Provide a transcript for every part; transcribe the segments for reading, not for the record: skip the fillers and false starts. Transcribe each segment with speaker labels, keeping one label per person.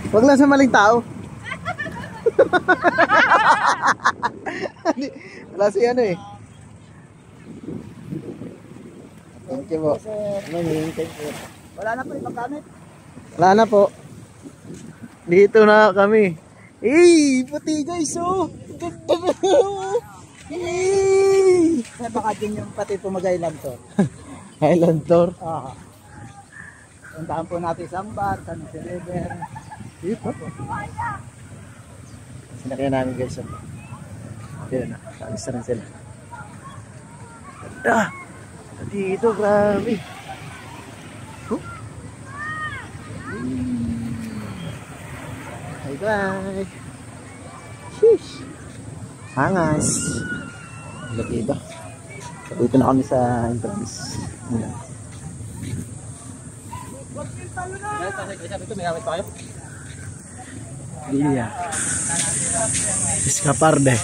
Speaker 1: Wag lang sa maling tao. Wala si ano eh. Thank you po. Thank you.
Speaker 2: Wala na po ibang gamit.
Speaker 1: Wala na po. Dito na kami. Puti guys oh. Ganda na.
Speaker 2: Kaya baka din yung pati pumag-island to.
Speaker 1: Island tour.
Speaker 2: Puntahan po natin Sambar, San Jose River.
Speaker 1: Dito. Sinakyan namin guys. Yun na. Alis na rin sila. Ganda. Dito grabe. Bye-bye. Sheesh. Hangas. Dito. Dito na kami sa entrance. Iya. Escaparde.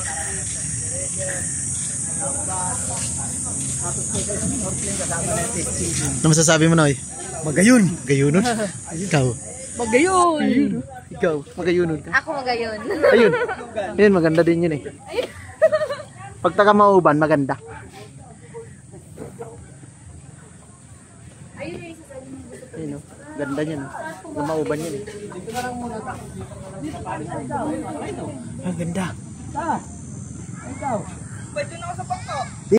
Speaker 1: Ano masasabi mo, Noy? Magayon. Gayunon? Ikaw.
Speaker 3: Magayon!
Speaker 1: Ikaw, magayunon ka.
Speaker 3: Ako magayon.
Speaker 1: Ayun. Ayun, maganda din yun eh. Pag taga Mauban, maganda. Ayun o. Ganda niyan. Taga Mauban yun eh. Ang ganda.
Speaker 2: Ikaw. Pwede na ako sa bangko.